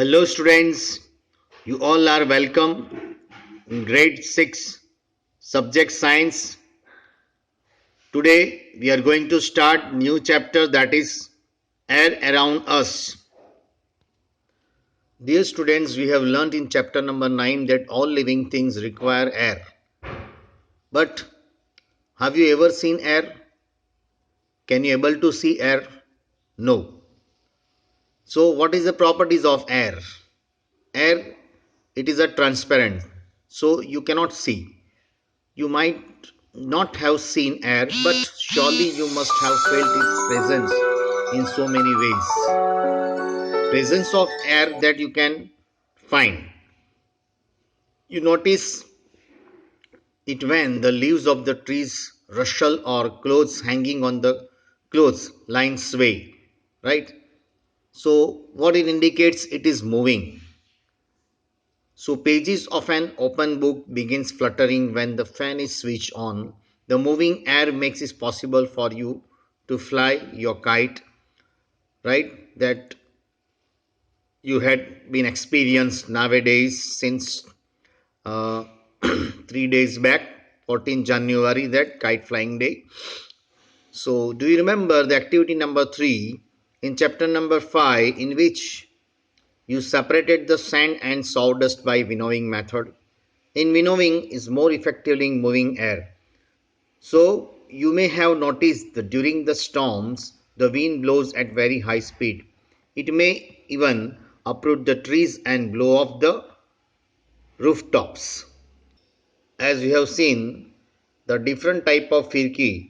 Hello students, you all are welcome in grade 6 subject science. Today we are going to start new chapter, that is air around us. Dear students, we have learnt in chapter number 9 that all living things require air. But have you ever seen air? Can you able to see air? No. So what is the properties of air? Air, it is a transparent, so you cannot see. You might not have seen air, but surely you must have felt its presence in so many ways. Presence of air that you can find. You notice it when the leaves of the trees rustle or clothes hanging on the clothes line sway, right? So what it indicates, it is moving. So pages of an open book begins fluttering when the fan is switched on. The moving air makes it possible for you to fly your kite, right? That you had been experienced nowadays since uh, 3 days back, 14 January, that kite flying day. So do you remember the activity number 3 in chapter number 5, in which you separated the sand and sawdust by winnowing method? In winnowing is more effectively moving air. So you may have noticed that during the storms, the wind blows at very high speed. It may even uproot the trees and blow off the rooftops. As you have seen, the different type of firki,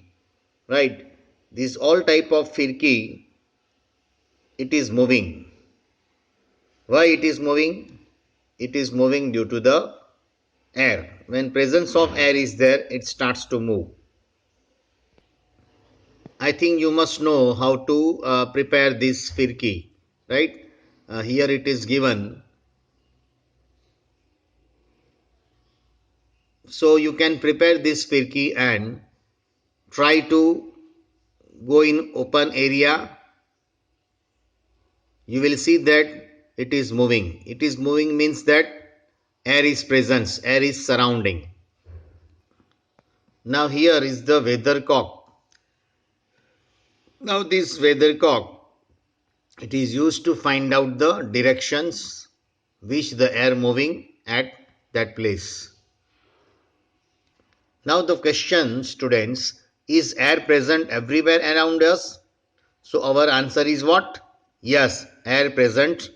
right? This all type of firki, it is moving. Why it is moving? It is moving due to the air. When presence of air is there, it starts to move. I think you must know how to prepare this firki, right? Here it is given. So you can prepare this firki and try to go in open area. You will see that it is moving. It is moving means that air is present, air is surrounding. Now here is the weathercock. Now this weathercock, it is used to find out the directions which the air moving at that place. Now the question, students, is air present everywhere around us? So our answer is what? Yes, air present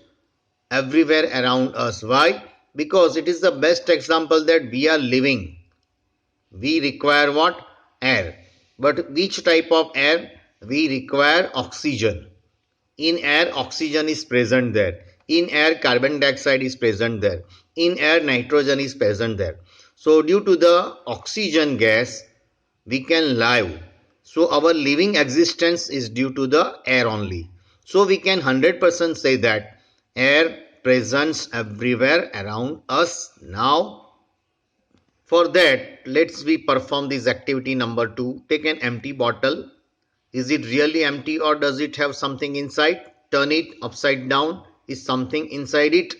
everywhere around us. Why? Because it is the best example that we are living. We require what? Air. But which type of air? We require oxygen. In air, oxygen is present there. In air, carbon dioxide is present there. In air, nitrogen is present there. So due to the oxygen gas, we can live. So our living existence is due to the air only. So we can 100% say that air presents everywhere around us now. For that, let's we perform this activity number 2. Take an empty bottle. Is it really empty or does it have something inside? Turn it upside down. Is something inside it?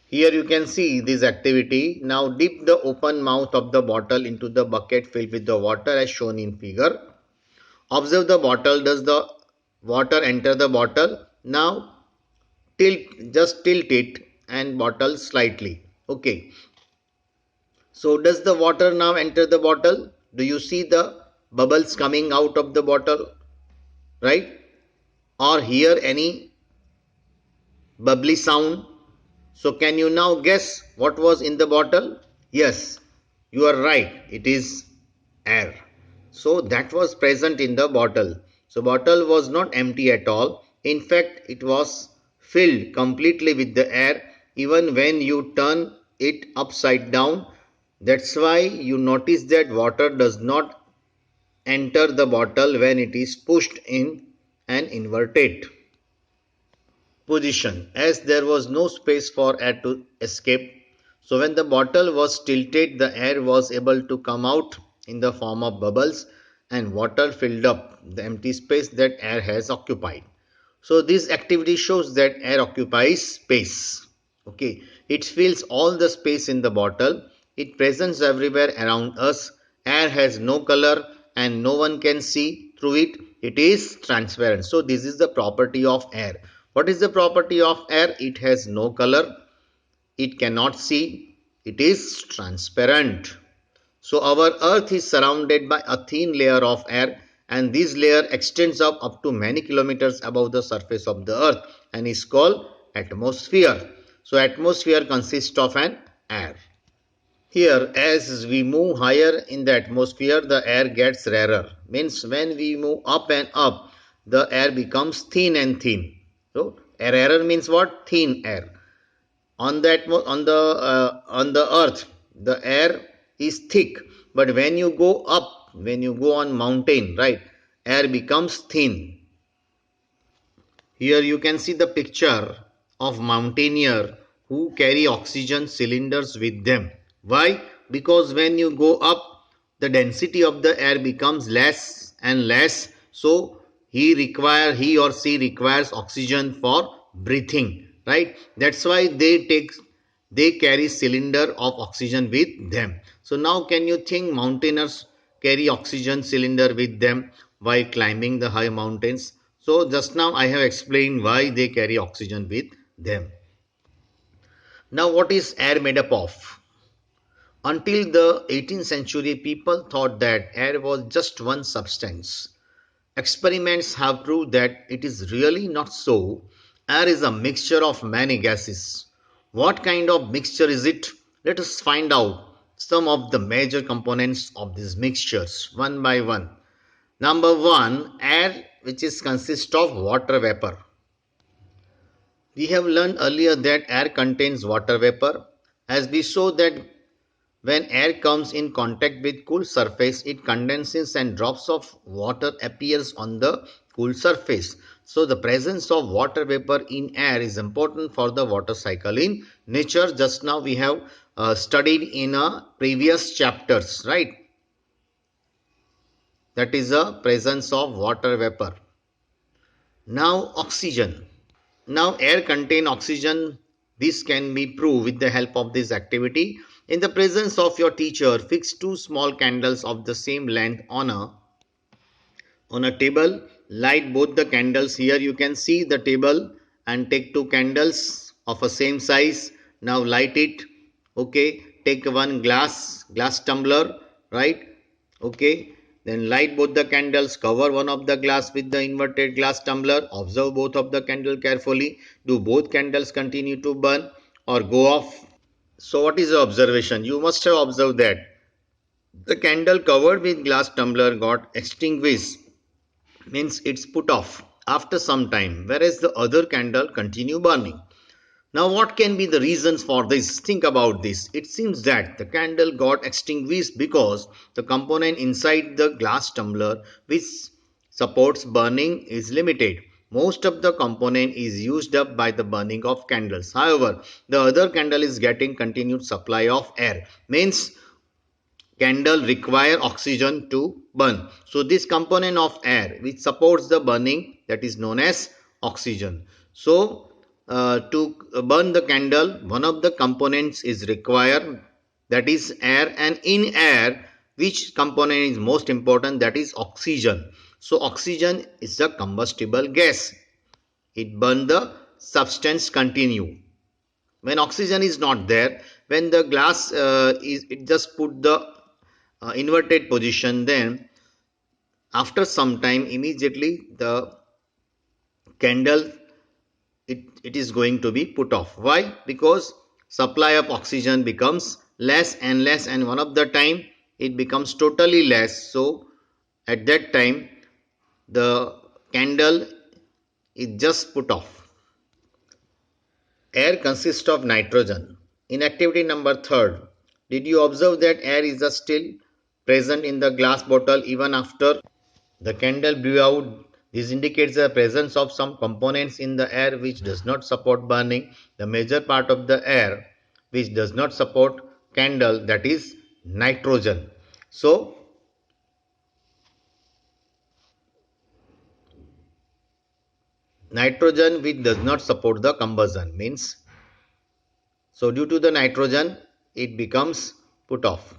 Here you can see this activity. Now dip the open mouth of the bottle into the bucket filled with the water as shown in figure. Observe the bottle. Does the water enter the bottle? Now just tilt it and bottle slightly. Okay. So does the water now enter the bottle? Do you see the bubbles coming out of the bottle? Right? Or hear any bubbly sound? So can you now guess what was in the bottle? Yes, you are right. It is air. So that was present in the bottle. So bottle was not empty at all. In fact, it was filled completely with the air even when you turn it upside down. That's why you notice that water does not enter the bottle when it is pushed in and inverted position, as there was no space for air to escape. So when the bottle was tilted, the air was able to come out in the form of bubbles and water filled up the empty space that air has occupied. So this activity shows that air occupies space. Okay, it fills all the space in the bottle. It presents everywhere around us. Air has no color and no one can see through it. It is transparent. So this is the property of air. What is the property of air? It has no color. It cannot see. It is transparent. So our earth is surrounded by a thin layer of air, and this layer extends up to many kilometers above the surface of the earth and is called atmosphere. So atmosphere consists of an air. Here, as we move higher in the atmosphere, the air gets rarer. Means when we move up and up, the air becomes thin and thin. So rarer means what? Thin air. On the earth, the air is thick, but when you go up, when you go on mountain, right, air becomes thin. Here you can see the picture of mountaineer who carry oxygen cylinders with them. Why? Because when you go up, the density of the air becomes less and less, so he or she requires oxygen for breathing, right? That's why they carry cylinder of oxygen with them. So now can you think mountaineers carry oxygen cylinder with them while climbing the high mountains? So just now I have explained why they carry oxygen with them. Now what is air made up of? Until the 18th century, people thought that air was just one substance. Experiments have proved that it is really not so. Air is a mixture of many gases. What kind of mixture is it? Let us find out some of the major components of these mixtures one by one. Number one, air, which is consists of water vapor. We have learned earlier that air contains water vapor. As we saw that when air comes in contact with cool surface, it condenses and drops of water appears on the cool surface. So the presence of water vapor in air is important for the water cycle in nature. Just now we have studied in a previous chapters, right? That is the presence of water vapor. Now oxygen. Now air contain oxygen. This can be proved with the help of this activity. In the presence of your teacher, fix two small candles of the same length on a table. Light both the candles. Here you can see the table and take two candles of a same size. Now light it. Okay. Take one glass tumbler, right? Okay. Then light both the candles, cover one of the glass with the inverted glass tumbler, observe both of the candle carefully. Do both candles continue to burn or go off? So what is the observation? You must have observed that the candle covered with glass tumbler got extinguished, means it's put off after some time, whereas the other candle continue burning. Now what can be the reasons for this? Think about this. It seems that the candle got extinguished because the component inside the glass tumbler which supports burning is limited. Most of the component is used up by the burning of candles. However, the other candle is getting continued supply of air. Means candle require oxygen to burn. So this component of air which supports the burning, that is known as oxygen. So to burn the candle, one of the components is required, that is air, and in air which component is most important, that is oxygen. So oxygen is the combustible gas. It burn the substance continue. When oxygen is not there, when the glass is it just put the inverted position, then after some time immediately the candle it is going to be put off. Why? Because supply of oxygen becomes less and less, and one of the time it becomes totally less. So at that time the candle is just put off. Air consists of nitrogen. In activity number 3rd, did you observe that air is still present in the glass bottle even after the candle blew out? This indicates the presence of some components in the air which does not support burning. The major part of the air which does not support candle, that is nitrogen. So nitrogen which does not support the combustion, means, so due to the nitrogen it becomes put off.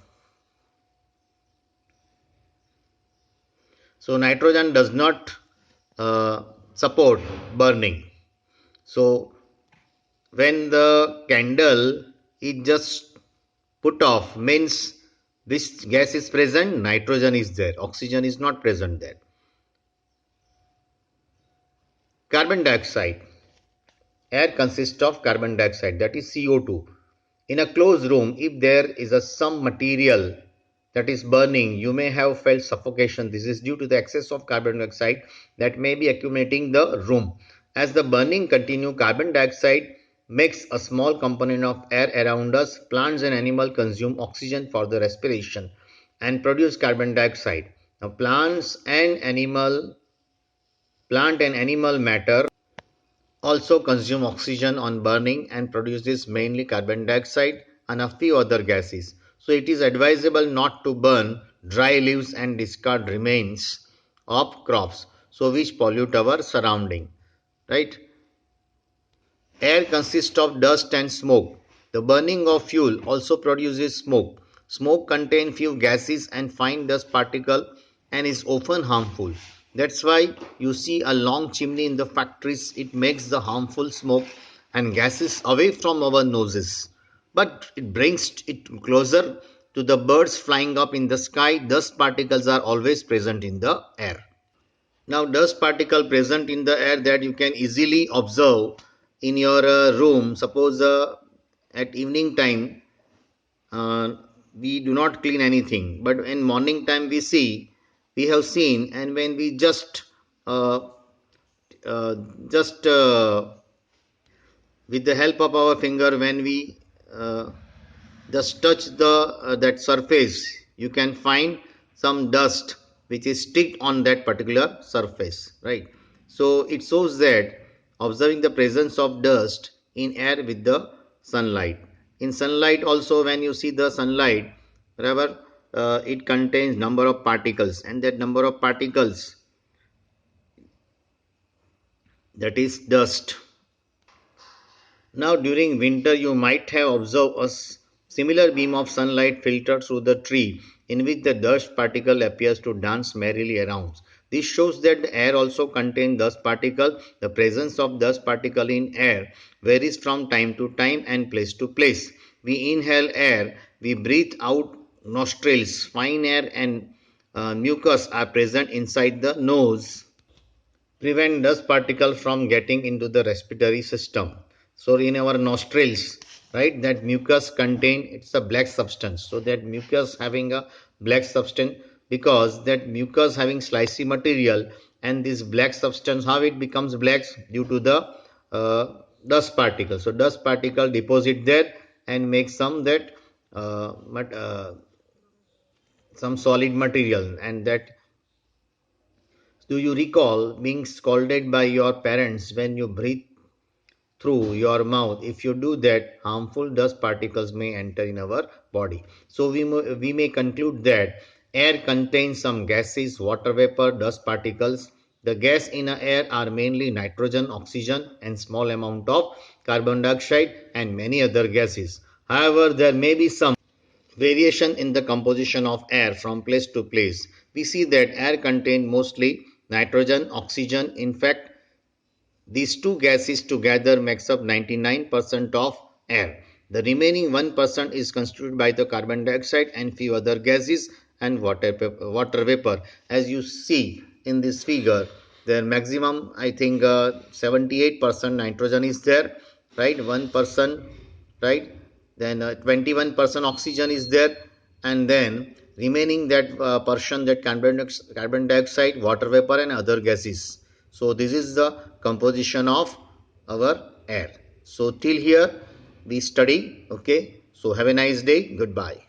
So nitrogen does not support burning. So when the candle is just put off, means this gas is present, nitrogen is there, oxygen is not present there. Carbon dioxide. Air consists of carbon dioxide, that is CO2. In a closed room, if there is some material that is burning, you may have felt suffocation. This is due to the excess of carbon dioxide that may be accumulating the room. As the burning continue, carbon dioxide makes a small component of air around us. Plants and animals consume oxygen for the respiration and produce carbon dioxide. Now, plant and animal matter also consume oxygen on burning and produces mainly carbon dioxide and a few other gases. So it is advisable not to burn dry leaves and discard remains of crops, so which pollute our surrounding, right? Air consists of dust and smoke. The burning of fuel also produces smoke. Smoke contains few gases and fine dust particles and is often harmful. That's why you see a long chimney in the factories. It makes the harmful smoke and gases away from our noses. But it brings it closer to the birds flying up in the sky. Dust particles are always present in the air. Now dust particle present in the air that you can easily observe in your room. Suppose at evening time uh, we do not clean anything, but in morning time we have seen, and when we uh, uh, just with the help of our finger, when we uh, just touch the that surface, you can find some dust which is sticked on that particular surface, right? So it shows that observing the presence of dust in air with the sunlight. In sunlight also, when you see the sunlight, wherever it contains number of particles, and that number of particles, that is dust. Now during winter you might have observed a similar beam of sunlight filtered through the tree, in which the dust particle appears to dance merrily around. This shows that the air also contains dust particle. The presence of dust particle in air varies from time to time and place to place. We inhale air, we breathe out nostrils. Fine air and mucus are present inside the nose, prevent dust particle from getting into the respiratory system. So in our nostrils, right, that mucus contain, it's a black substance. So that mucus having a black substance, because that mucus having slicey material, and this black substance, how it becomes black? Due to the dust particle. So dust particle deposit there and make uh, some solid material. And that, do you recall being scolded by your parents when you breathe through your mouth? If you do that, harmful dust particles may enter in our body. So we may conclude that air contains some gases, water vapor, dust particles. The gas in the air are mainly nitrogen, oxygen, and small amount of carbon dioxide and many other gases. However, there may be some variation in the composition of air from place to place. We see that air contains mostly nitrogen, oxygen. In fact, these two gases together makes up 99% of air. The remaining 1% is constituted by the carbon dioxide and few other gases and water vapor. As you see in this figure, their maximum, I think 78% nitrogen is there, right? 1%, right? Then 21% oxygen is there, and then remaining that portion, that carbon dioxide, water vapor, and other gases. So this is the composition of our air. So till here we study. Okay, so have a nice day. Goodbye.